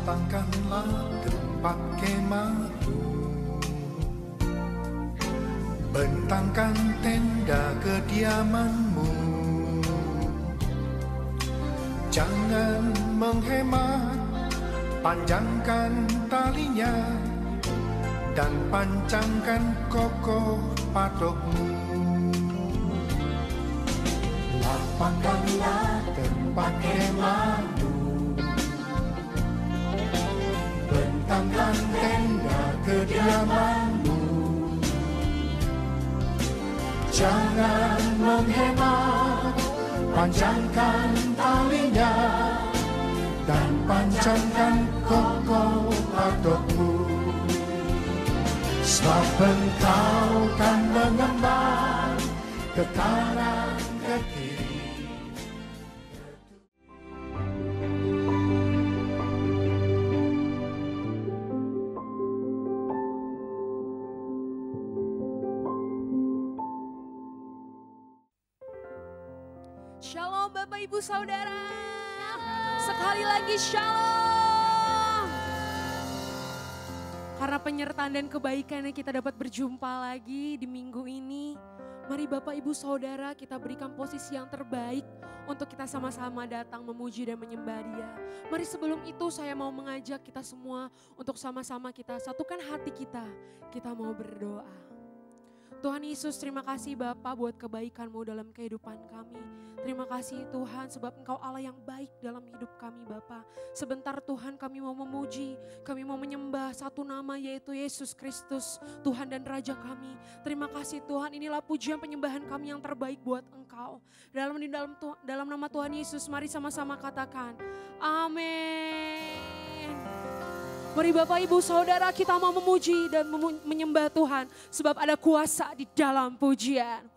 Lapangkanlah tempat kemahmu, bentangkan tenda kediamanmu. Jangan menghemat, panjangkan talinya dan pancangkan kokoh patukmu. Lapangkanlah tempat kemahmu, bentangkan tenda kediamanmu. Jangan menghemat, panjangkan talinya dan pancangkan kokoh patukmu. Sebab engkau kan mengemban ke kanan ke kiri. Shalom Bapak Ibu Saudara. Sekali lagi shalom. Karena penyertaan dan kebaikannya kita dapat berjumpa lagi di minggu ini. Mari Bapak Ibu Saudara kita berikan posisi yang terbaik untuk kita sama-sama datang memuji dan menyembah Dia. Mari sebelum itu saya mau mengajak kita semua untuk sama-sama kita satukan hati kita. Kita mau berdoa. Tuhan Yesus, terima kasih Bapa buat kebaikan-Mu dalam kehidupan kami. Terima kasih Tuhan sebab Engkau Allah yang baik dalam hidup kami Bapa. Sebentar Tuhan kami mau memuji, kami mau menyembah satu nama yaitu Yesus Kristus, Tuhan dan Raja kami. Terima kasih Tuhan, inilah pujian penyembahan kami yang terbaik buat Engkau. Dalam nama Tuhan Yesus, mari sama-sama katakan, amin. Mari Bapak Ibu Saudara kita mau memuji dan menyembah Tuhan. Sebab ada kuasa di dalam pujian.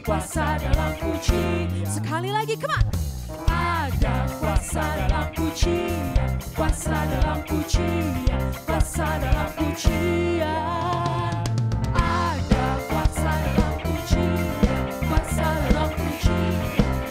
Kuasa dalam pujian. Sekali lagi, come on. Ada kuasa dalam pujian, kuasa dalam pujian, kuasa dalam pujian. Ada kuasa dalam pujian, kuasa dalam pujian,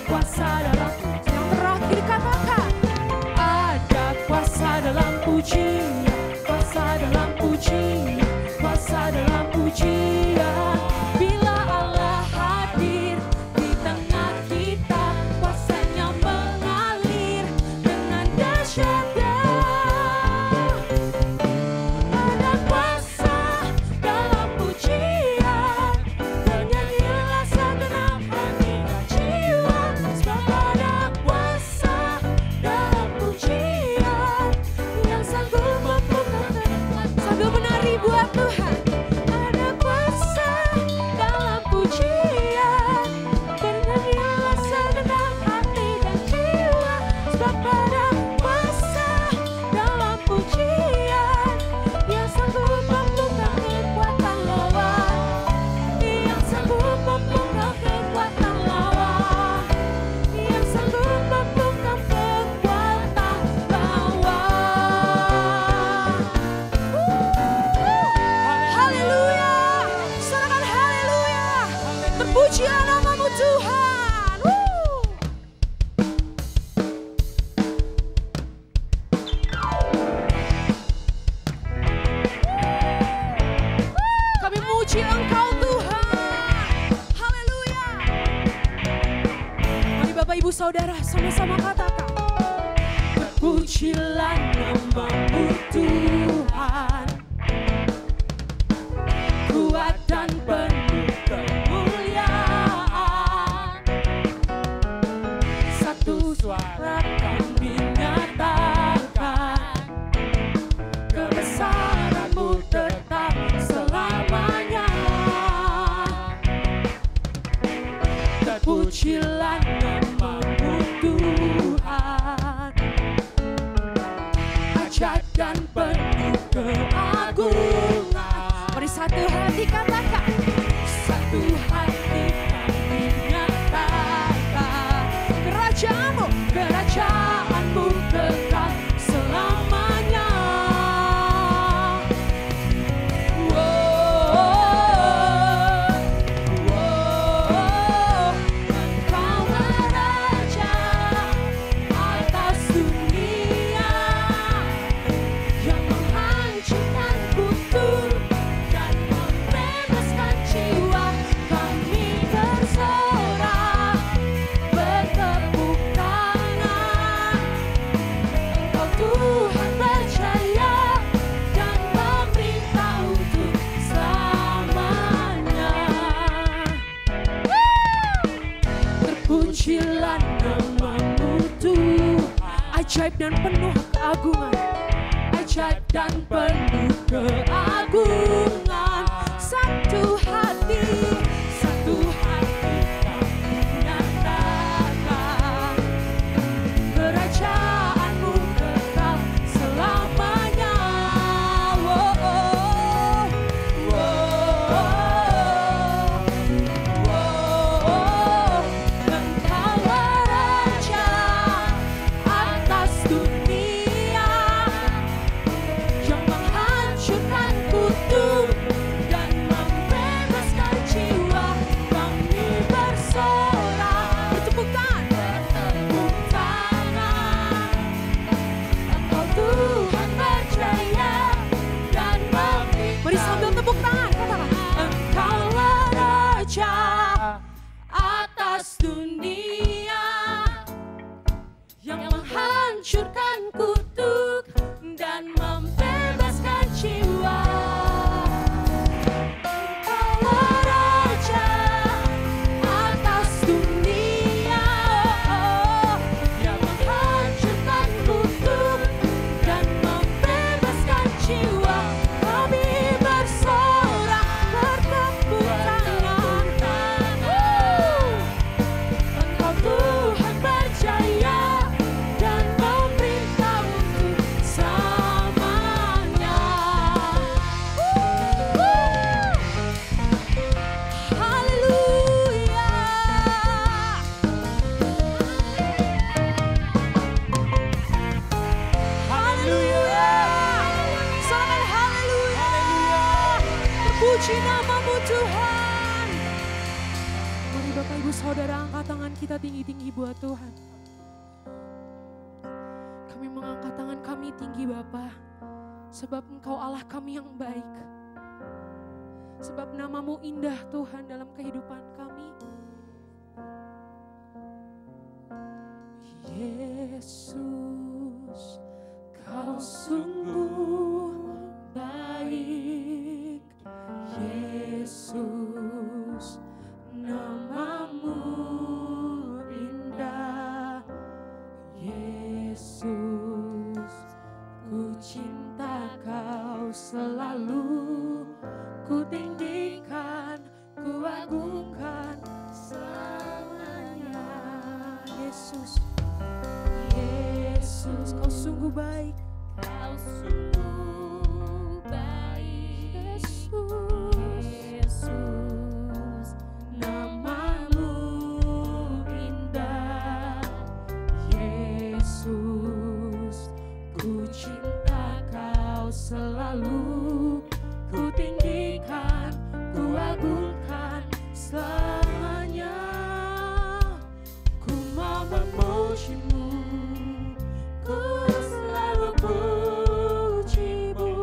saudara sama-sama katakan. Terpujilah nama-Mu Tuhan, kuat dan penuh kemuliaan. Satu suara kami nyatakan, kebesaran-Mu tetap selamanya. Terpujilah nama-Mu Tuhan, ajaib dan penuh keagungan. Mari satu hati katakan, satu hati kami nyatakan, kerajaan-Mu, kerajaan-Mu kekal selamanya. Engkaulah Raja atas dunia, yang menghancurkan kutub dan membebaskan jiwa. Kami bersorak, bertepuk tangan. Engkau Tuhan percaya dan memerintah untuk selamanya. Terpujilah nama-Mu Tuhan, ajaib dan penuh keagungan. Ajaib dan penuh keagungan. Satu hati kami nyatakan, kerajaan-Mu kekal selamanya. Engkaulah Raja atas dunia, yang menghancurkan kutub dan membebaskan jiwa. Kami bersorak, bertepuk tangan. Engkau Tuhan percaya dan memerintah. Mari sambil tepuk tangan katakan, Engkaulah Raja atas dunia, yang menghancurkan kutuk dan membebaskan jiwa. Engkaulah Raja atas dunia, yang menghancurkan kutuk dan membebaskan jiwa. Kami bersorak, bertepuk tangan. Engkau Tuhan percaya dan memerintah untuk selamanya. Haleluya. Haleluya. Sorakan haleluya. Terpuji nama-Mu Tuhan. Mari Bapak Ibu Saudara angkat tangan kita tinggi-tinggi buat Tuhan. Kami mengangkat tangan kami tinggi Bapa, sebab Engkau Allah kami yang baik. Sebab nama-Mu indah Tuhan dalam kehidupan kami. Yesus, Kau sungguh baik. Yesus, nama-Mu indah. Yesus, ku cinta Kau selalu. Ku tinggikan, ku agungkan selamanya. Yesus, Yesus, Kau sungguh baik. Kau sungguh baik. Yesus, Yesus, nama-Mu indah. Yesus, ku cinta Kau selalu. Ku tinggikan, ku agungkan selamanya. Ku mau memuji-Mu, ku selalu puji-Mu.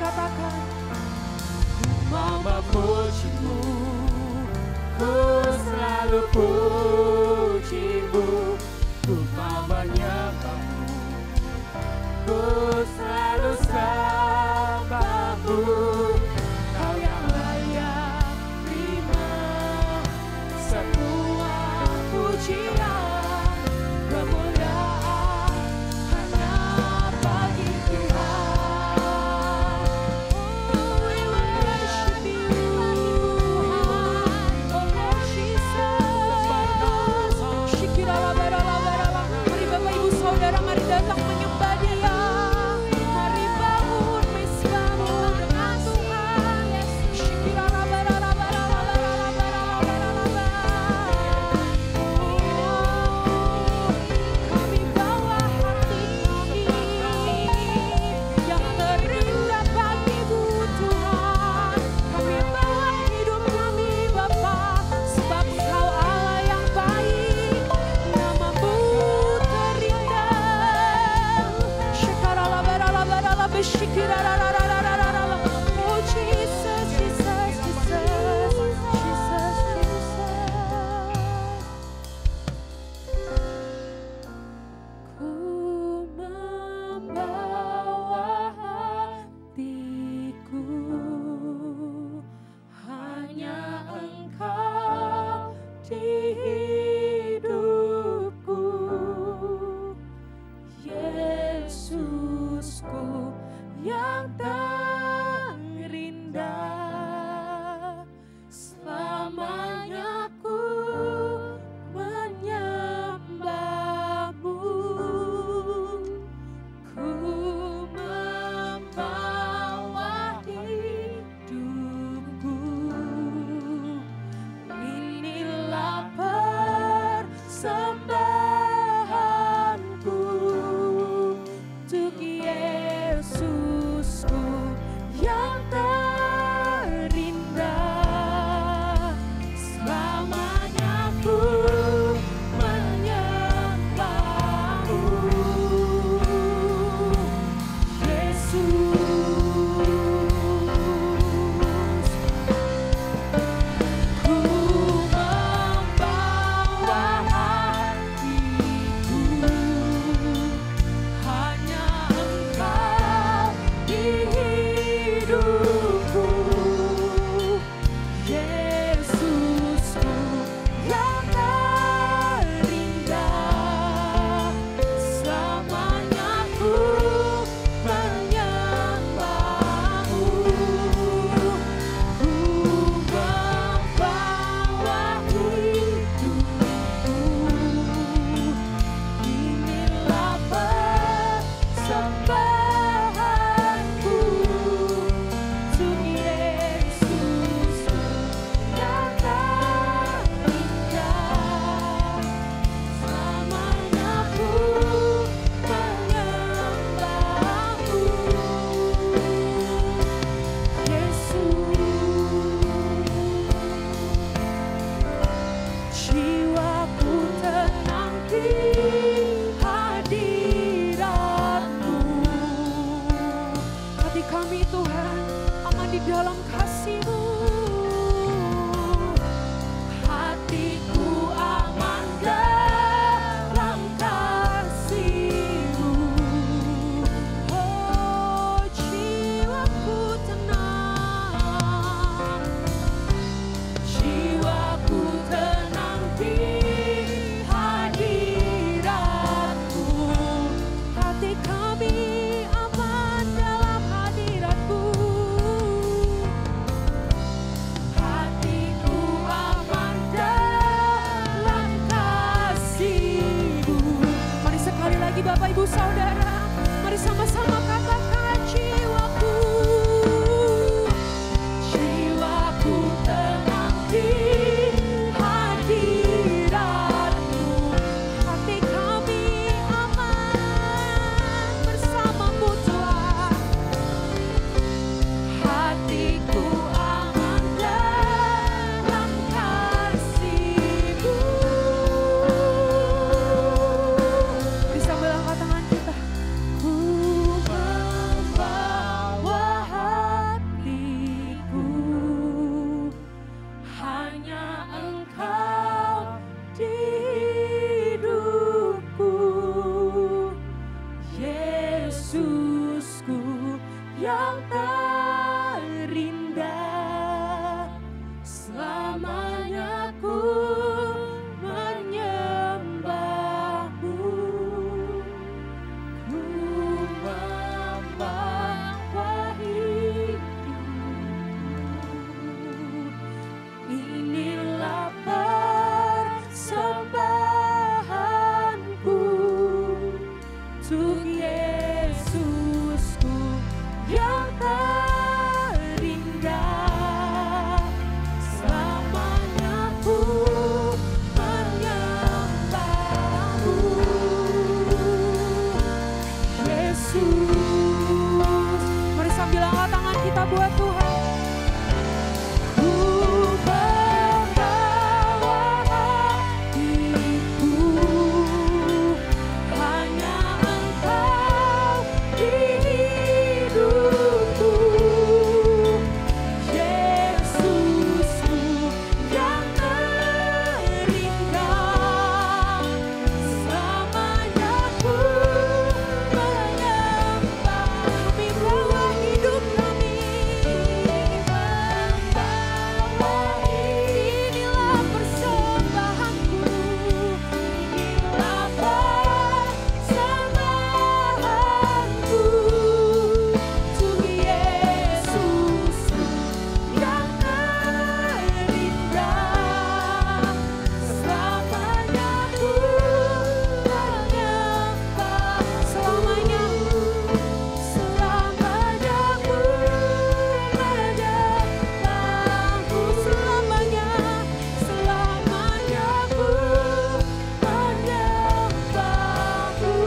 katakan, mau memujimu, ku selalu pujimu, ku mau menyembahmu, ku selalu sembahmu, kau yang layak terima semua pujian, kemuliaan hanya bagi Tuhan. we worship you, oh Jesus. Shikirala-berala-berala. Mari Bapak Ibu Saudara, mari datang menyembah Dia. Mari bangun mesbahmu dengan Tuhan. Kami bawa hati yang terindah bagimu Tuhan. Kami bawa hidup kami Bapa, sebab Kau Allah yang baik, nama-Mu terindah. Shakarala-berala-berala, beshikirarararararara. Oh Jesus, Jesus, Jesus, Jesus, Jesus. Ku membawa hatiku, hanya Engkau di hidupku, Yesusku yang terindah. Selamanya ku menyembahmu, ku membawa hidupku. Inilah persembahanku untuk Yesusku yang terindah. Selamanya ku menyembahmu, Yesus. Ku membawa hatiku, hanya Engkau di hidupku, Yesusku yang terindah. Selamanya ku menyembahmu, ku membawa hidupku. Inilah persembahanku untuk Yesusku yang terindah. Selamanya ku menyembahmu, Yesus. Jiwaku tenang di hadirat-Mu. Hati kami Tuhan aman di dalam kasih-Mu. Hatiku aman dalam kasih-Mu. Oh jiwaku tenang, jiwaku tenang di hadirat-Mu. Hati kami aman dalam hadirat-Mu. Yesusku yang terindah, selamanya ku menyembahmu, ku membawa hidupku. Inilah persembahanku untuk Yesusku yang terindah, selamanya ku menyembahmu, Yesus. Mari sambil angkat tangan kita buat Tuhan. Ku membawa hatiku, hanya Engkau di hidupku, Yesusku yang terindah, selamanya ku menyembahmu. Bawa hidup kami, membawa inilah persembahanku, inilah persembahanku untuk Yesusku yang terindah, selamanya ku menyembah, selamanya ku menyembahmu, selamanya ku menyembahmu.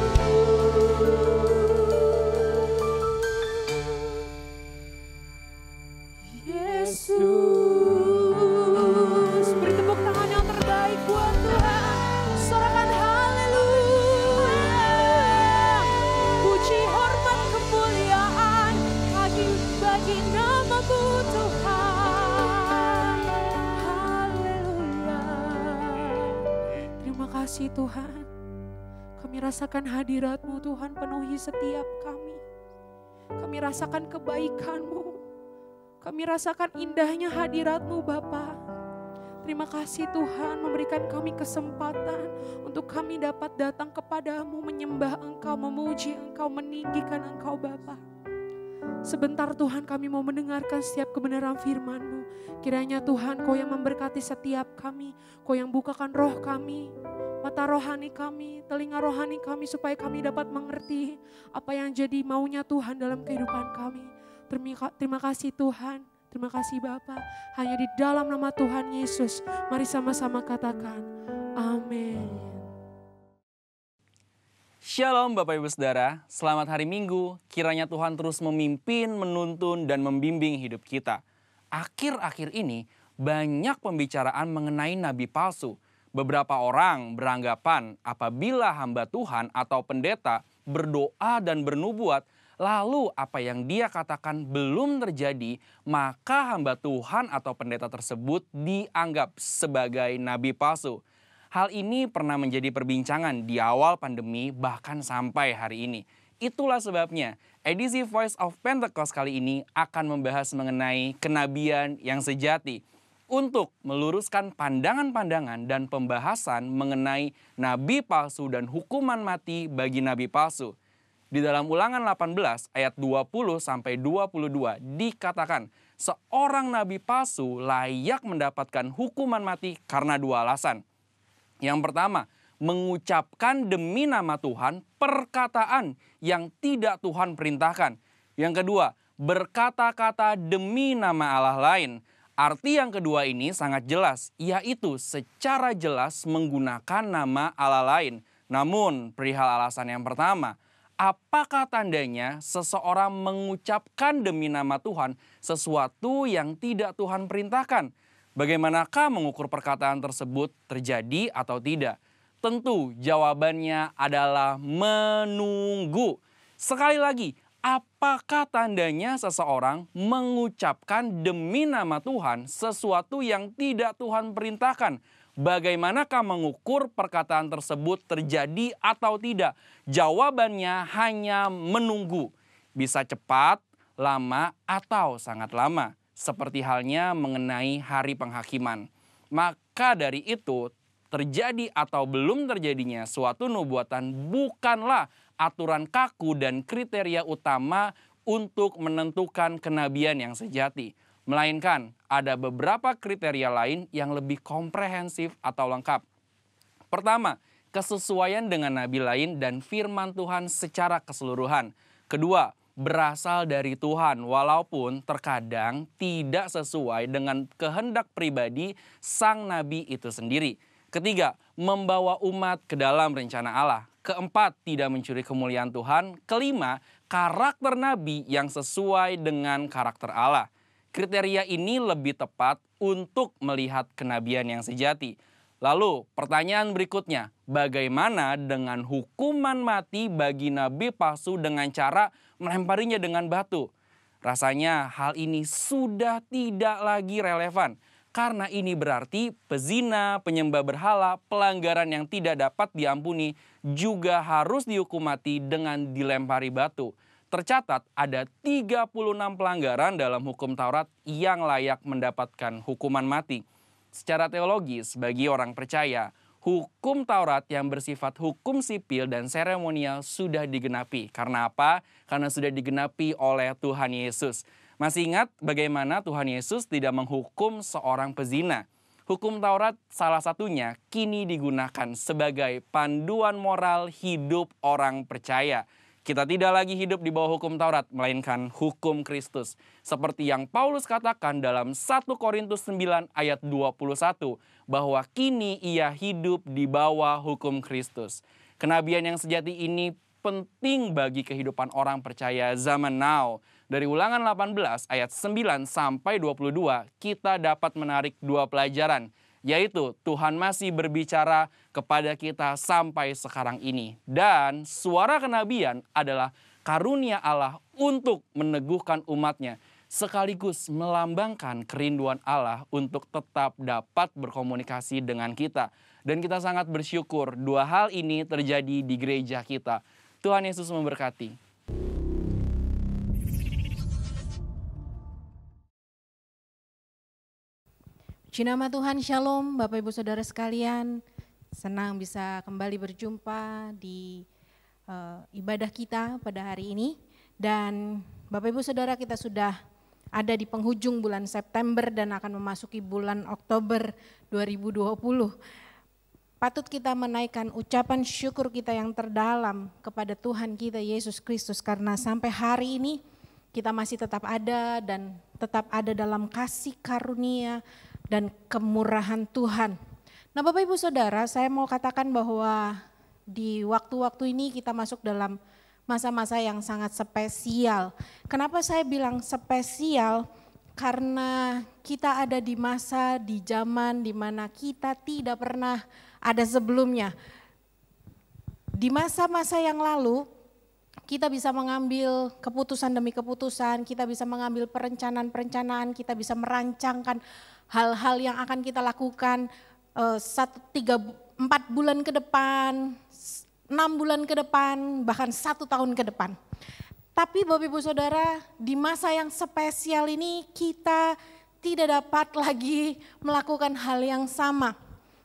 Yesus, beri tepuk tangan yang terbaik buat Tuhan. Sorakan haleluya. Puji hormat kemuliaan bagi nama-Mu Tuhan. Haleluya. Terima kasih Tuhan. Kami rasakan hadirat-Mu Tuhan penuhi setiap kami. Kami rasakan kebaikan-Mu. Kami rasakan indahnya hadirat-Mu Bapa. Terima kasih Tuhan memberikan kami kesempatan untuk kami dapat datang kepadamu, menyembah Engkau, memuji Engkau, meninggikan Engkau Bapa. Sebentar Tuhan kami mau mendengarkan setiap kebenaran firman-Mu. Kiranya Tuhan Kau yang memberkati setiap kami, Kau yang bukakan roh kami, mata rohani kami, telinga rohani kami, supaya kami dapat mengerti apa yang jadi maunya Tuhan dalam kehidupan kami. Terima kasih Tuhan, terima kasih Bapa. Hanya di dalam nama Tuhan Yesus, mari sama-sama katakan, amin. Shalom Bapak Ibu Saudara, selamat hari Minggu. Kiranya Tuhan terus memimpin, menuntun, dan membimbing hidup kita. Akhir-akhir ini banyak pembicaraan mengenai nabi palsu. Beberapa orang beranggapan apabila hamba Tuhan atau pendeta berdoa dan bernubuat, lalu apa yang dia katakan belum terjadi, maka hamba Tuhan atau pendeta tersebut dianggap sebagai nabi palsu. Hal ini pernah menjadi perbincangan di awal pandemi bahkan sampai hari ini. Itulah sebabnya edisi Voice of Pentecost kali ini akan membahas mengenai kenabian yang sejati. Untuk meluruskan pandangan-pandangan dan pembahasan mengenai nabi palsu dan hukuman mati bagi nabi palsu. Di dalam Ulangan 18 ayat 20-22 dikatakan, seorang nabi palsu layak mendapatkan hukuman mati karena dua alasan. Yang pertama, mengucapkan demi nama Tuhan perkataan yang tidak Tuhan perintahkan. Yang kedua, berkata-kata demi nama Allah lain. Arti yang kedua ini sangat jelas, yaitu secara jelas menggunakan nama Allah lain. Namun, perihal alasan yang pertama, apakah tandanya seseorang mengucapkan demi nama Tuhan sesuatu yang tidak Tuhan perintahkan? Bagaimanakah mengukur perkataan tersebut terjadi atau tidak? Tentu jawabannya adalah menunggu. Sekali lagi, apakah tandanya seseorang mengucapkan demi nama Tuhan sesuatu yang tidak Tuhan perintahkan? Bagaimanakah mengukur perkataan tersebut terjadi atau tidak? Jawabannya hanya menunggu. Bisa cepat, lama, atau sangat lama. Seperti halnya mengenai hari penghakiman. Maka dari itu, terjadi atau belum terjadinya suatu nubuatan bukanlah aturan kaku dan kriteria utama untuk menentukan kenabian yang sejati. Melainkan ada beberapa kriteria lain yang lebih komprehensif atau lengkap. Pertama, kesesuaian dengan nabi lain dan firman Tuhan secara keseluruhan. Kedua, berasal dari Tuhan walaupun terkadang tidak sesuai dengan kehendak pribadi sang nabi itu sendiri. Ketiga, membawa umat ke dalam rencana Allah. Keempat, tidak mencuri kemuliaan Tuhan. Kelima, karakter nabi yang sesuai dengan karakter Allah. Kriteria ini lebih tepat untuk melihat kenabian yang sejati. Lalu pertanyaan berikutnya, bagaimana dengan hukuman mati bagi nabi palsu dengan cara melemparinya dengan batu? Rasanya hal ini sudah tidak lagi relevan. Karena ini berarti pezina, penyembah berhala, pelanggaran yang tidak dapat diampuni juga harus dihukum mati dengan dilempari batu. Tercatat ada 36 pelanggaran dalam hukum Taurat yang layak mendapatkan hukuman mati. Secara teologis, bagi orang percaya, hukum Taurat yang bersifat hukum sipil dan seremonial sudah digenapi. Karena apa? Karena sudah digenapi oleh Tuhan Yesus. Masih ingat bagaimana Tuhan Yesus tidak menghukum seorang pezina? Hukum Taurat salah satunya kini digunakan sebagai panduan moral hidup orang percaya. Kita tidak lagi hidup di bawah hukum Taurat, melainkan hukum Kristus. Seperti yang Paulus katakan dalam 1 Korintus 9 ayat 21, bahwa kini ia hidup di bawah hukum Kristus. Kenabian yang sejati ini penting bagi kehidupan orang percaya zaman now. Dari Ulangan 18 ayat 9 sampai 22, kita dapat menarik dua pelajaran, yaitu Tuhan masih berbicara kepada kita sampai sekarang ini. Dan suara kenabian adalah karunia Allah untuk meneguhkan umatnya, sekaligus melambangkan kerinduan Allah untuk tetap dapat berkomunikasi dengan kita. Dan kita sangat bersyukur dua hal ini terjadi di gereja kita. Tuhan Yesus memberkati. Puji nama Tuhan, Shalom Bapak Ibu Saudara sekalian. Senang bisa kembali berjumpa di ibadah kita pada hari ini. Dan Bapak Ibu Saudara, kita sudah ada di penghujung bulan September dan akan memasuki bulan Oktober 2020. Patut kita menaikkan ucapan syukur kita yang terdalam kepada Tuhan kita Yesus Kristus, karena sampai hari ini kita masih tetap ada dan tetap ada dalam kasih karunia dan kemurahan Tuhan. Nah Bapak Ibu Saudara, saya mau katakan bahwa di waktu-waktu ini kita masuk dalam masa-masa yang sangat spesial. Kenapa saya bilang spesial? Karena kita ada di masa, di zaman di mana kita tidak pernah ada sebelumnya. Di masa-masa yang lalu, kita bisa mengambil keputusan demi keputusan, kita bisa mengambil perencanaan-perencanaan, kita bisa merancangkan hal-hal yang akan kita lakukan 4 bulan ke depan, 6 bulan ke depan, bahkan 1 tahun ke depan. Tapi Bapak Ibu Saudara, di masa yang spesial ini kita tidak dapat lagi melakukan hal yang sama.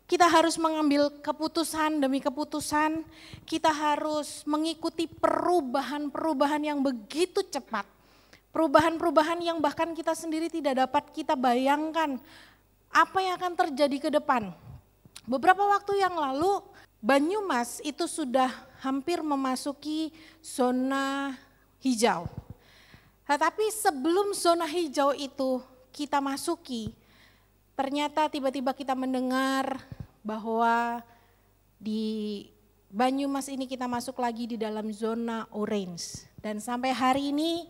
Kita harus mengambil keputusan demi keputusan, kita harus mengikuti perubahan-perubahan yang begitu cepat. Perubahan-perubahan yang bahkan kita sendiri tidak dapat kita bayangkan apa yang akan terjadi ke depan. Beberapa waktu yang lalu Banyumas itu sudah hampir memasuki zona hijau. Tetapi sebelum zona hijau itu kita masuki, ternyata tiba-tiba kita mendengar bahwa di Banyumas ini kita masuk lagi di dalam zona orange. Dan sampai hari ini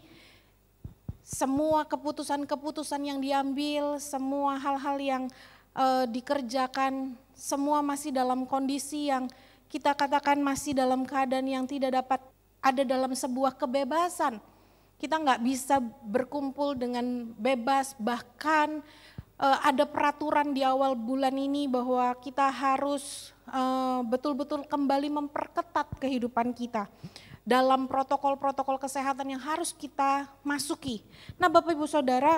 semua keputusan-keputusan yang diambil, semua hal-hal yang dikerjakan, semua masih dalam kondisi yang kita katakan masih dalam keadaan yang tidak dapat ada dalam sebuah kebebasan. Kita nggak bisa berkumpul dengan bebas, bahkan ada peraturan di awal bulan ini bahwa kita harus betul-betul kembali memperketat kehidupan kita dalam protokol-protokol kesehatan yang harus kita masuki. Nah Bapak Ibu Saudara,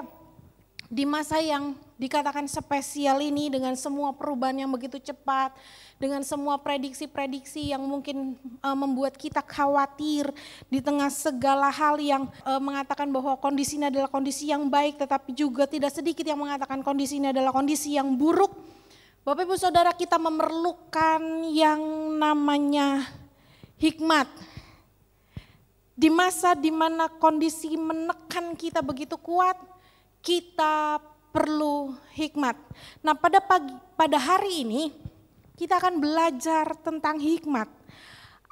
di masa yang dikatakan spesial ini dengan semua perubahan yang begitu cepat, dengan semua prediksi-prediksi yang mungkin membuat kita khawatir di tengah segala hal yang mengatakan bahwa kondisi ini adalah kondisi yang baik, tetapi juga tidak sedikit yang mengatakan kondisi ini adalah kondisi yang buruk. Bapak Ibu Saudara, kita memerlukan yang namanya hikmat. Di masa di mana kondisi menekan kita begitu kuat, kita perlu hikmat. Nah, pada hari ini kita akan belajar tentang hikmat.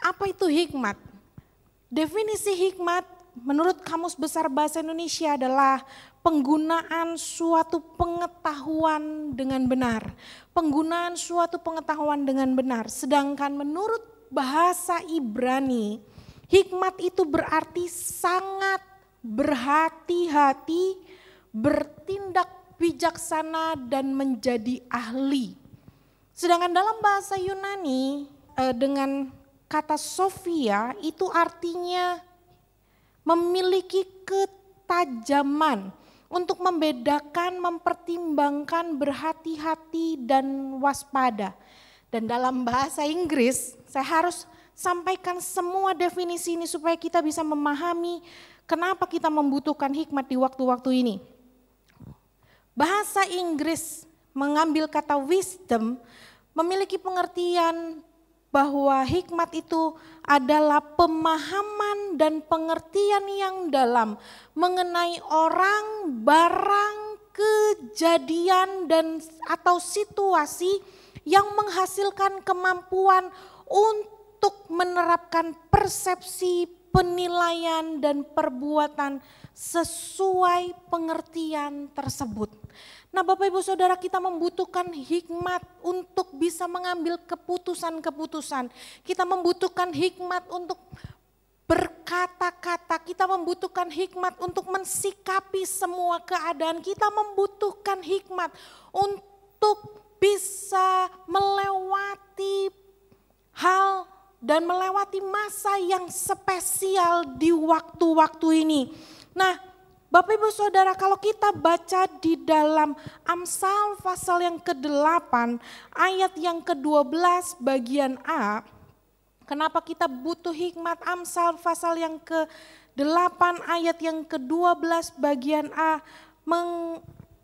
Apa itu hikmat? Definisi hikmat menurut Kamus Besar Bahasa Indonesia adalah penggunaan suatu pengetahuan dengan benar. Penggunaan suatu pengetahuan dengan benar. Sedangkan menurut bahasa Ibrani, hikmat itu berarti sangat berhati-hati, bertindak bijaksana dan menjadi ahli. Sedangkan dalam bahasa Yunani dengan kata Sophia itu artinya memiliki ketajaman untuk membedakan, mempertimbangkan, berhati-hati dan waspada. Dan dalam bahasa Inggris saya harus sampaikan semua definisi ini supaya kita bisa memahami kenapa kita membutuhkan hikmat di waktu-waktu ini. Bahasa Inggris mengambil kata wisdom memiliki pengertian bahwa hikmat itu adalah pemahaman dan pengertian yang dalam mengenai orang, barang, kejadian dan atau situasi yang menghasilkan kemampuan untuk menerapkan persepsi, penilaian dan perbuatan sesuai pengertian tersebut. Nah Bapak Ibu Saudara, kita membutuhkan hikmat untuk bisa mengambil keputusan-keputusan. Kita membutuhkan hikmat untuk berkata-kata, kita membutuhkan hikmat untuk mensikapi semua keadaan. Kita membutuhkan hikmat untuk bisa melewati hal dan melewati masa yang spesial di waktu-waktu ini. Nah, Bapak Ibu Saudara, kalau kita baca di dalam Amsal pasal yang ke-8 ayat yang ke-12 bagian A, kenapa kita butuh hikmat? Amsal pasal yang ke-8 ayat yang ke-12 bagian A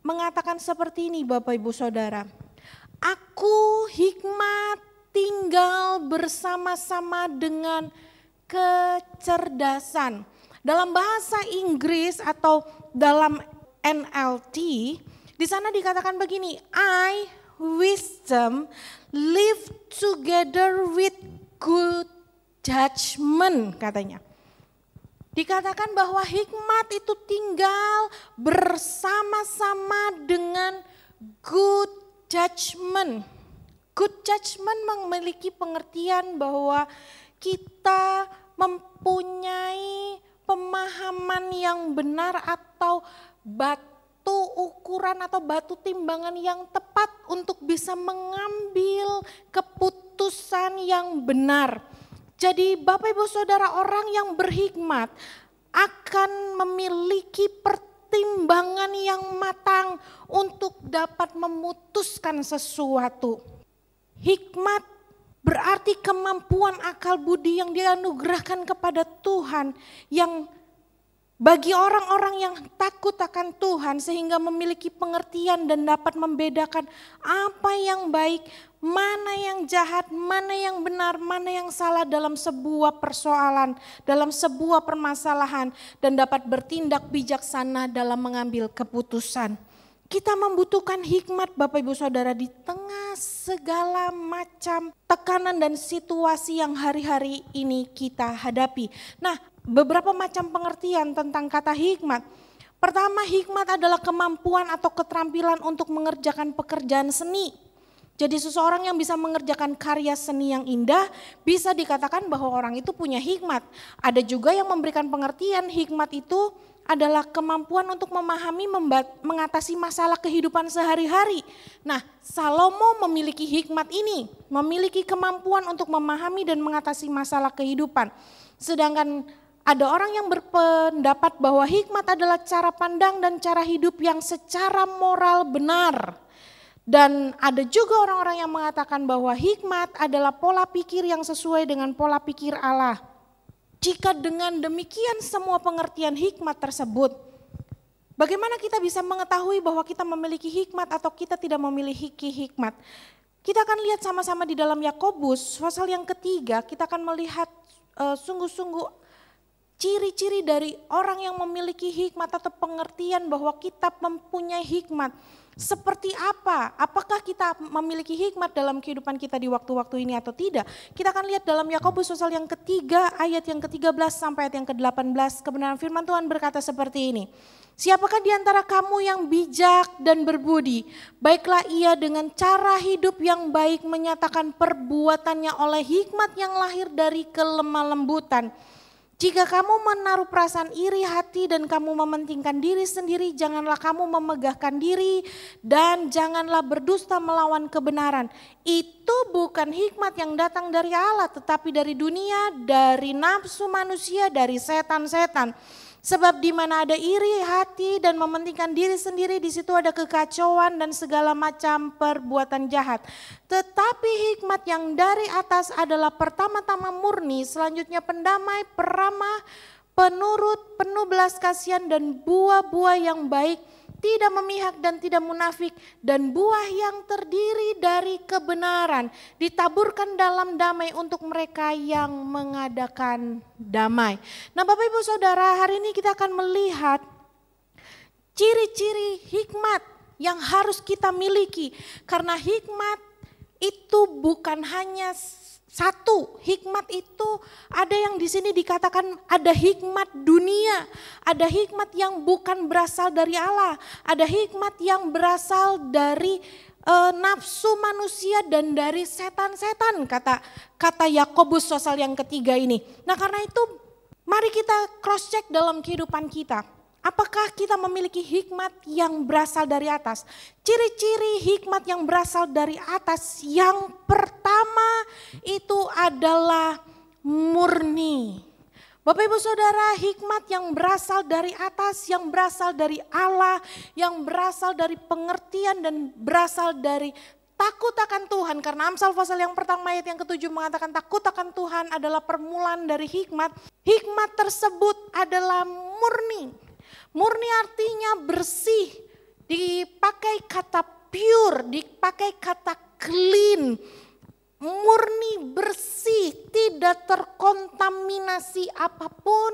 mengatakan seperti ini Bapak Ibu Saudara. Aku hikmat tinggal bersama-sama dengan kecerdasan. Dalam bahasa Inggris atau dalam NLT, di sana dikatakan begini, I, wisdom, live together with good judgment katanya. Dikatakan bahwa hikmat itu tinggal bersama-sama dengan good judgment. Good judgment memiliki pengertian bahwa kita mempunyai pemahaman yang benar atau batu ukuran atau batu timbangan yang tepat untuk bisa mengambil keputusan yang benar. Jadi Bapak Ibu Saudara, orang yang berhikmat akan memiliki pertimbangan yang matang untuk dapat memutuskan sesuatu. Hikmat berarti kemampuan akal budi yang dianugerahkan kepada Tuhan yang bagi orang-orang yang takut akan Tuhan sehingga memiliki pengertian dan dapat membedakan apa yang baik, mana yang jahat, mana yang benar, mana yang salah dalam sebuah persoalan, dalam sebuah permasalahan dan dapat bertindak bijaksana dalam mengambil keputusan. Kita membutuhkan hikmat Bapak Ibu Saudara di tengah segala macam tekanan dan situasi yang hari-hari ini kita hadapi. Nah, beberapa macam pengertian tentang kata hikmat. Pertama, hikmat adalah kemampuan atau keterampilan untuk mengerjakan pekerjaan seni. Jadi seseorang yang bisa mengerjakan karya seni yang indah bisa dikatakan bahwa orang itu punya hikmat. Ada juga yang memberikan pengertian hikmat itu adalah kemampuan untuk memahami, mengatasi masalah kehidupan sehari-hari. Nah, Salomo memiliki hikmat ini, memiliki kemampuan untuk memahami dan mengatasi masalah kehidupan. Sedangkan ada orang yang berpendapat bahwa hikmat adalah cara pandang dan cara hidup yang secara moral benar. Dan ada juga orang-orang yang mengatakan bahwa hikmat adalah pola pikir yang sesuai dengan pola pikir Allah. Jika dengan demikian semua pengertian hikmat tersebut, bagaimana kita bisa mengetahui bahwa kita memiliki hikmat atau kita tidak memiliki hikmat? Kita akan lihat sama-sama di dalam Yakobus pasal yang ketiga, kita akan melihat sungguh-sungguh ciri-ciri dari orang yang memiliki hikmat atau pengertian bahwa kita mempunyai hikmat. Seperti apa? Apakah kita memiliki hikmat dalam kehidupan kita di waktu-waktu ini atau tidak? Kita akan lihat dalam Yakobus pasal yang ketiga ayat yang ke-13 sampai ayat yang ke-18. Kebenaran firman Tuhan berkata seperti ini. Siapakah di antara kamu yang bijak dan berbudi? Baiklah ia dengan cara hidup yang baik menyatakan perbuatannya oleh hikmat yang lahir dari kelemah lembutan. Jika kamu menaruh perasaan iri hati dan kamu mementingkan diri sendiri, janganlah kamu memegahkan diri dan janganlah berdusta melawan kebenaran. Itu bukan hikmat yang datang dari Allah, tetapi dari dunia, dari nafsu manusia, dari setan-setan. Sebab di mana ada iri hati dan mementingkan diri sendiri, di situ ada kekacauan dan segala macam perbuatan jahat. Tetapi hikmat yang dari atas adalah pertama-tama murni, selanjutnya pendamai, peramah, penurut, penuh belas kasihan dan buah-buah yang baik, tidak memihak dan tidak munafik, dan buah yang terdiri dari kebenaran ditaburkan dalam damai untuk mereka yang mengadakan damai. Nah, Bapak Ibu Saudara, hari ini kita akan melihat ciri-ciri hikmat yang harus kita miliki, karena hikmat itu bukan hanya satu. Hikmat itu ada yang di sini dikatakan ada hikmat dunia, ada hikmat yang bukan berasal dari Allah, ada hikmat yang berasal dari nafsu manusia dan dari setan-setan, kata Yakobus pasal yang ketiga ini. Nah, karena itu mari kita cross check dalam kehidupan kita. Apakah kita memiliki hikmat yang berasal dari atas? Ciri-ciri hikmat yang berasal dari atas yang pertama itu adalah murni. Bapak Ibu Saudara, hikmat yang berasal dari atas, yang berasal dari Allah, yang berasal dari pengertian dan berasal dari takut akan Tuhan. Karena Amsal pasal yang pertama ayat yang ke-7 mengatakan takut akan Tuhan adalah permulaan dari hikmat. Hikmat tersebut adalah murni. Murni artinya bersih, dipakai kata pure, dipakai kata clean. Murni, bersih, tidak terkontaminasi apapun,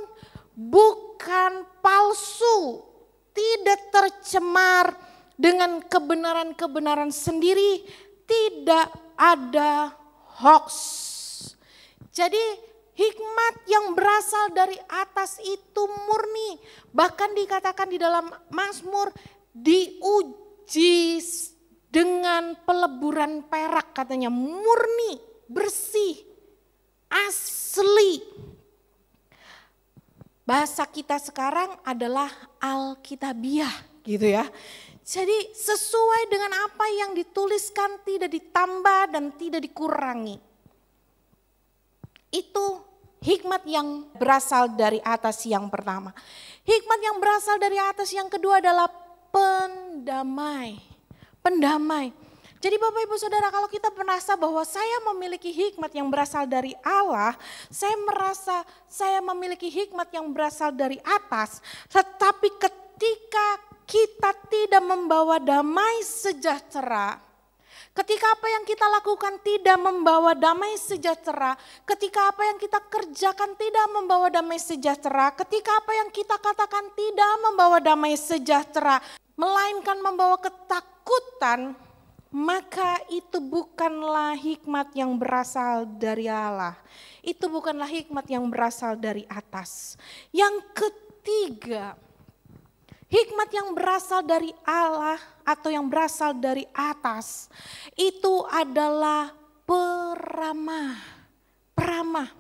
bukan palsu, tidak tercemar dengan kebenaran-kebenaran sendiri, tidak ada hoax. Jadi hikmat yang berasal dari atas itu murni. Bahkan dikatakan di dalam Mazmur diuji dengan peleburan perak, katanya murni, bersih, asli. Bahasa kita sekarang adalah Alkitabiah gitu ya. Jadi sesuai dengan apa yang dituliskan, tidak ditambah dan tidak dikurangi. Itu hikmat yang berasal dari atas yang pertama. Hikmat yang berasal dari atas yang kedua adalah pendamai. Pendamai. Jadi Bapak Ibu Saudara, kalau kita merasa bahwa saya memiliki hikmat yang berasal dari Allah, saya merasa saya memiliki hikmat yang berasal dari atas, tetapi ketika kita tidak membawa damai sejahtera, ketika apa yang kita lakukan tidak membawa damai sejahtera, ketika apa yang kita kerjakan tidak membawa damai sejahtera, ketika apa yang kita katakan tidak membawa damai sejahtera, melainkan membawa ketakutan, maka itu bukanlah hikmat yang berasal dari Allah. Itu bukanlah hikmat yang berasal dari atas. Yang ketiga, Hikmat yang berasal dari Allah atau yang berasal dari atas itu adalah peramah. Peramah.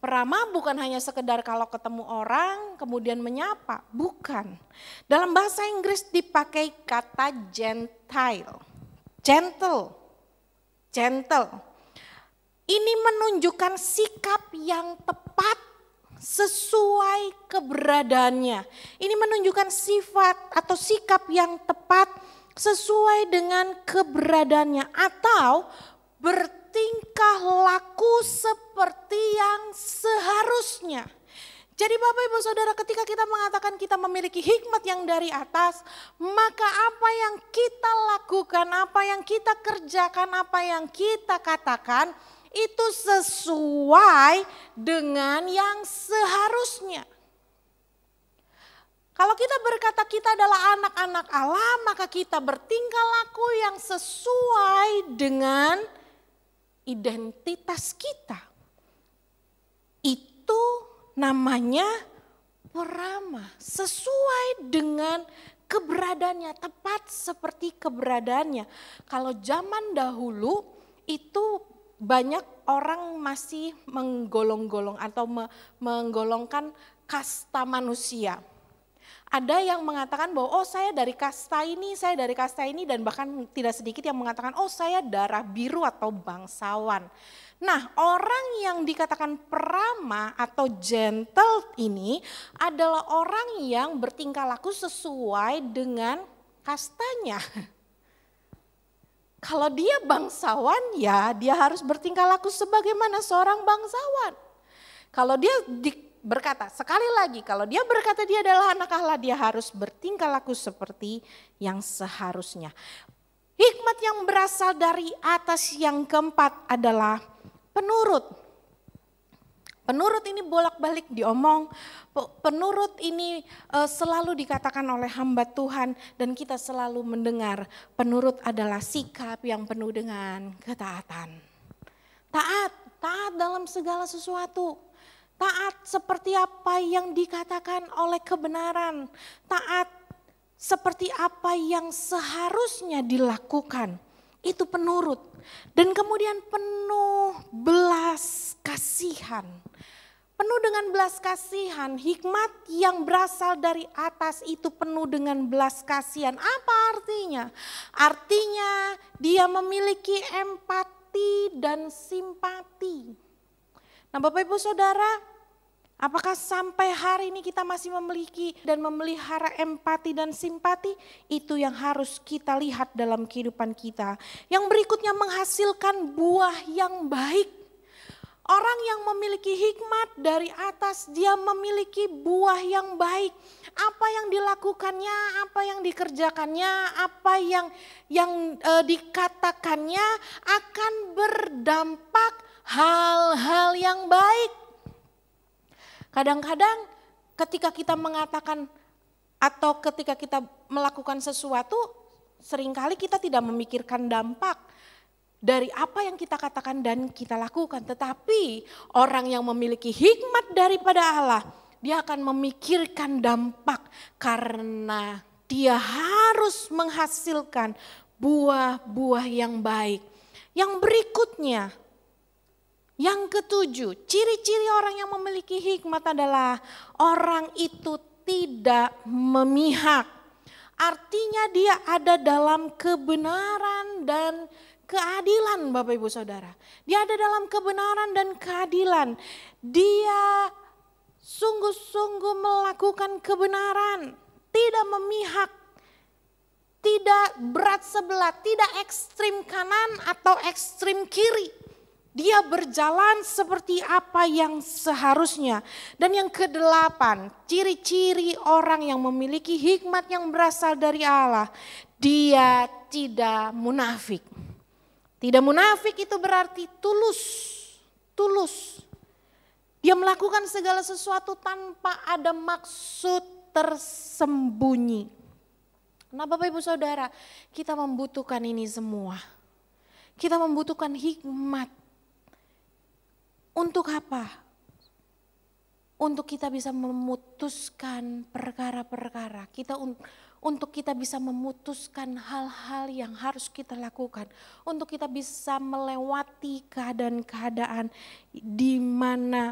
Peramah bukan hanya sekedar kalau ketemu orang kemudian menyapa, bukan. Dalam bahasa Inggris dipakai kata gentile, gentle. Ini menunjukkan sikap yang tepat sesuai keberadaannya. Ini menunjukkan sifat atau sikap yang tepat sesuai dengan keberadaannya atau bertingkah laku seperti yang seharusnya. Jadi Bapak Ibu Saudara, ketika kita mengatakan kita memiliki hikmat yang dari atas, maka apa yang kita lakukan, apa yang kita kerjakan, apa yang kita katakan itu sesuai dengan yang seharusnya. Kalau kita berkata kita adalah anak-anak Allah, maka kita bertingkah laku yang sesuai dengan identitas kita. Itu namanya peramah, sesuai dengan keberadaannya, tepat seperti keberadaannya. Kalau zaman dahulu itu banyak orang masih menggolong-golong atau menggolongkan kasta manusia. Ada yang mengatakan bahwa saya dari kasta ini dan bahkan tidak sedikit yang mengatakan saya darah biru atau bangsawan. Nah, orang yang dikatakan peramah atau gentle ini adalah orang yang bertingkah laku sesuai dengan kastanya. Kalau dia bangsawan ya dia harus bertingkah laku sebagaimana seorang bangsawan. Kalau dia berkata, sekali lagi kalau dia berkata dia adalah anak Allah, dia harus bertingkah laku seperti yang seharusnya. Hikmat yang berasal dari atas yang keempat adalah penurut. Penurut ini bolak-balik diomong, penurut ini selalu dikatakan oleh hamba Tuhan dan kita selalu mendengar penurut adalah sikap yang penuh dengan ketaatan. Taat dalam segala sesuatu. Taat seperti apa yang dikatakan oleh kebenaran. Taat seperti apa yang seharusnya dilakukan. Itu penurut. Dan kemudian penuh belas kasihan. Penuh dengan belas kasihan, hikmat yang berasal dari atas itu penuh dengan belas kasihan. Apa artinya? Artinya dia memiliki empati dan simpati. Nah Bapak Ibu Saudara, apakah sampai hari ini kita masih memiliki dan memelihara empati dan simpati? Itu yang harus kita lihat dalam kehidupan kita. Yang berikutnya menghasilkan buah yang baik. Orang yang memiliki hikmat dari atas, dia memiliki buah yang baik. Apa yang dilakukannya, apa yang dikerjakannya, apa yang dikatakannya akan berdampak hal-hal yang baik. Kadang-kadang ketika kita mengatakan atau ketika kita melakukan sesuatu, seringkali kita tidak memikirkan dampak dari apa yang kita katakan dan kita lakukan. Tetapi orang yang memiliki hikmat daripada Allah, dia akan memikirkan dampak karena dia harus menghasilkan buah-buah yang baik. Yang berikutnya, yang ketujuh, ciri-ciri orang yang memiliki hikmat adalah orang itu tidak memihak. Artinya dia ada dalam kebenaran dan keadilan Bapak Ibu Saudara. Dia ada dalam kebenaran dan keadilan. Dia sungguh-sungguh melakukan kebenaran. Tidak memihak. Tidak berat sebelah. Tidak ekstrim kanan atau ekstrim kiri. Dia berjalan seperti apa yang seharusnya. Dan yang kedelapan, ciri-ciri orang yang memiliki hikmat yang berasal dari Allah. Dia tidak munafik. Tidak munafik itu berarti tulus. Dia melakukan segala sesuatu tanpa ada maksud tersembunyi. Nah Bapak Ibu Saudara, kita membutuhkan ini semua. Kita membutuhkan hikmat. Untuk apa? untuk kita bisa memutuskan perkara-perkara, untuk kita bisa memutuskan hal-hal yang harus kita lakukan, untuk kita bisa melewati keadaan-keadaan di mana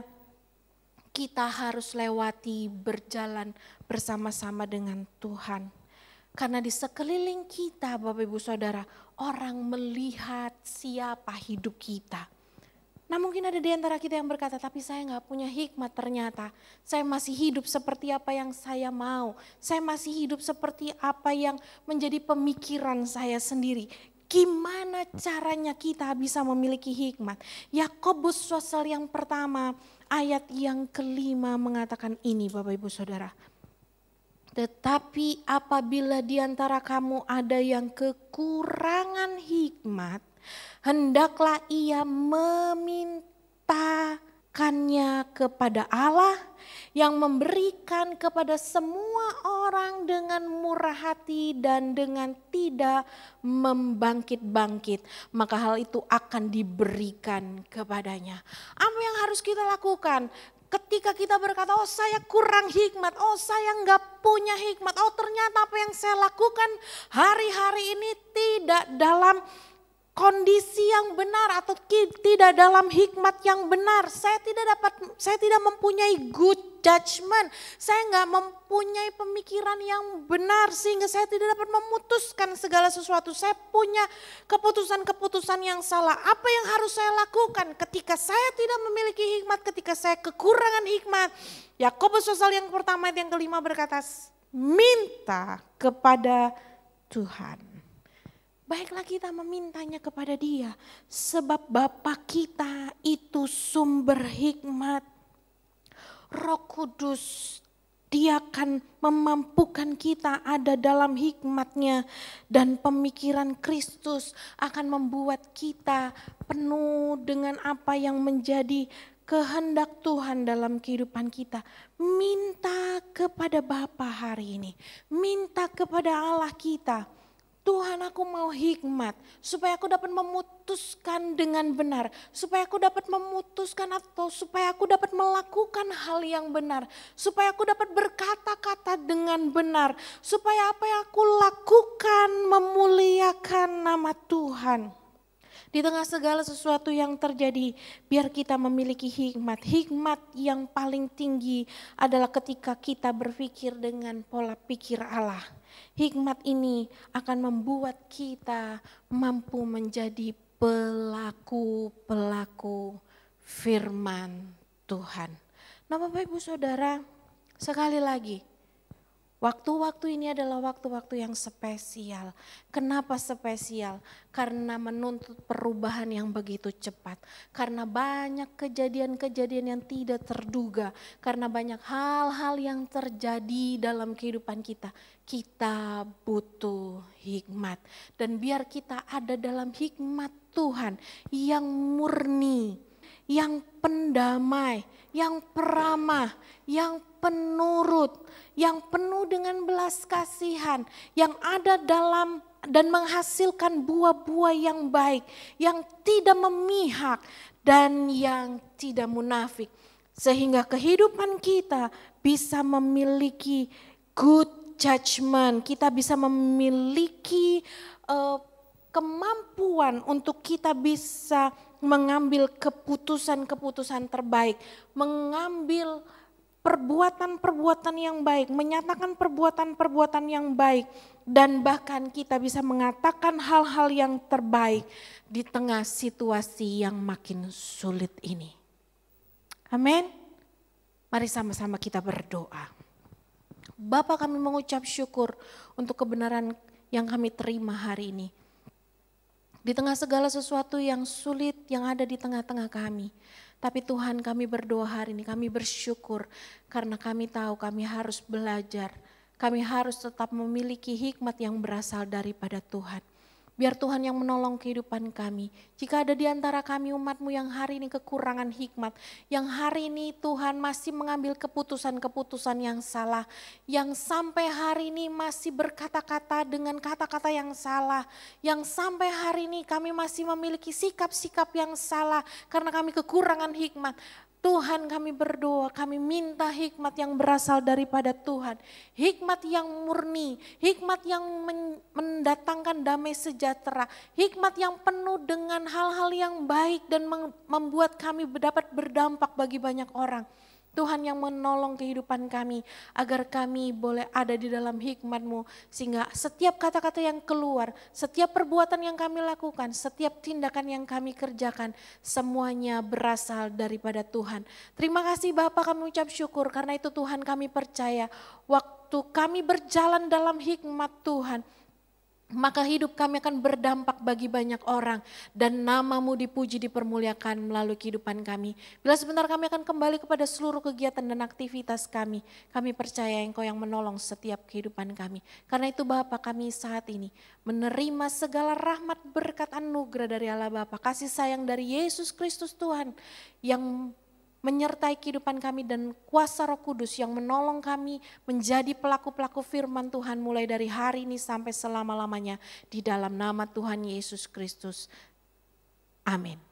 kita harus lewati, berjalan bersama-sama dengan Tuhan. Karena di sekeliling kita, Bapak Ibu Saudara, orang melihat siapa hidup kita. Nah mungkin ada di antara kita yang berkata, tapi saya nggak punya hikmat ternyata. Saya masih hidup seperti apa yang saya mau. Saya masih hidup seperti apa yang menjadi pemikiran saya sendiri. Gimana caranya kita bisa memiliki hikmat? Yakobus pasal yang pertama ayat yang kelima mengatakan ini Bapak Ibu Saudara. Tetapi apabila di antara kamu ada yang kekurangan hikmat, hendaklah ia memintakannya kepada Allah yang memberikan kepada semua orang dengan murah hati dan dengan tidak membangkit-bangkit. Maka hal itu akan diberikan kepadanya. Apa yang harus kita lakukan? Ketika kita berkata, oh saya kurang hikmat, oh saya nggak punya hikmat, oh ternyata apa yang saya lakukan hari-hari ini tidak dalam kondisi yang benar atau tidak dalam hikmat yang benar. Saya tidak mempunyai good judgment. Saya nggak mempunyai pemikiran yang benar sehingga saya tidak dapat memutuskan segala sesuatu. Saya punya keputusan-keputusan yang salah. Apa yang harus saya lakukan ketika saya tidak memiliki hikmat, ketika saya kekurangan hikmat? Yakobus pasal yang pertama ayat yang kelima berkata, minta kepada Tuhan. Baiklah kita memintanya kepada Dia, sebab Bapa kita itu sumber hikmat. Roh Kudus, Dia akan memampukan kita ada dalam hikmat-Nya, dan pemikiran Kristus akan membuat kita penuh dengan apa yang menjadi kehendak Tuhan dalam kehidupan kita. Minta kepada Bapa hari ini, minta kepada Allah kita. Tuhan, aku mau hikmat supaya aku dapat memutuskan dengan benar, supaya aku dapat memutuskan atau supaya aku dapat melakukan hal yang benar, supaya aku dapat berkata-kata dengan benar, supaya apa yang aku lakukan memuliakan nama Tuhan. Di tengah segala sesuatu yang terjadi, biar kita memiliki hikmat. Hikmat yang paling tinggi adalah ketika kita berpikir dengan pola pikir Allah. Hikmat ini akan membuat kita mampu menjadi pelaku-pelaku firman Tuhan. Nah Bapak Ibu Saudara, sekali lagi, waktu-waktu ini adalah waktu-waktu yang spesial. Kenapa spesial? Karena menuntut perubahan yang begitu cepat. Karena banyak kejadian-kejadian yang tidak terduga. Karena banyak hal-hal yang terjadi dalam kehidupan kita. Kita butuh hikmat. Dan biar kita ada dalam hikmat Tuhan yang murni, yang pendamai, yang peramah, yang penurut, yang penuh dengan belas kasihan, yang ada dalam dan menghasilkan buah-buah yang baik, yang tidak memihak dan yang tidak munafik. Sehingga kehidupan kita bisa memiliki good judgment, kita bisa memiliki kemampuan untuk kita bisa mengambil keputusan-keputusan terbaik, mengambil perbuatan-perbuatan yang baik, menyatakan perbuatan-perbuatan yang baik, dan bahkan kita bisa mengatakan hal-hal yang terbaik di tengah situasi yang makin sulit ini. Amin. Mari sama-sama kita berdoa. Bapa, kami mengucap syukur untuk kebenaran yang kami terima hari ini. Di tengah segala sesuatu yang sulit yang ada di tengah-tengah kami. Tapi Tuhan, kami berdoa hari ini, kami bersyukur karena kami tahu kami harus belajar. Kami harus tetap memiliki hikmat yang berasal daripada Tuhan. Biar Tuhan yang menolong kehidupan kami. Jika ada di antara kami umat-Mu yang hari ini kekurangan hikmat, yang hari ini Tuhan masih mengambil keputusan-keputusan yang salah, yang sampai hari ini masih berkata-kata dengan kata-kata yang salah, yang sampai hari ini kami masih memiliki sikap-sikap yang salah karena kami kekurangan hikmat. Tuhan, kami berdoa, kami minta hikmat yang berasal daripada Tuhan. Hikmat yang murni, hikmat yang mendatangkan damai sejahtera. Hikmat yang penuh dengan hal-hal yang baik dan membuat kami dapat berdampak bagi banyak orang. Tuhan yang menolong kehidupan kami agar kami boleh ada di dalam hikmat-Mu. Sehingga setiap kata-kata yang keluar, setiap perbuatan yang kami lakukan, setiap tindakan yang kami kerjakan, semuanya berasal daripada Tuhan. Terima kasih Bapa, kami ucap syukur karena itu Tuhan, kami percaya waktu kami berjalan dalam hikmat Tuhan, maka hidup kami akan berdampak bagi banyak orang dan nama-Mu dipuji, dipermuliakan melalui kehidupan kami. Bila sebentar kami akan kembali kepada seluruh kegiatan dan aktivitas kami percaya Engkau yang menolong setiap kehidupan kami. Karena itu Bapa, kami saat ini menerima segala rahmat, berkat, anugerah dari Allah Bapa, kasih sayang dari Yesus Kristus Tuhan yang menyertai kehidupan kami dan kuasa Roh Kudus yang menolong kami menjadi pelaku-pelaku firman Tuhan mulai dari hari ini sampai selama-lamanya di dalam nama Tuhan Yesus Kristus. Amin.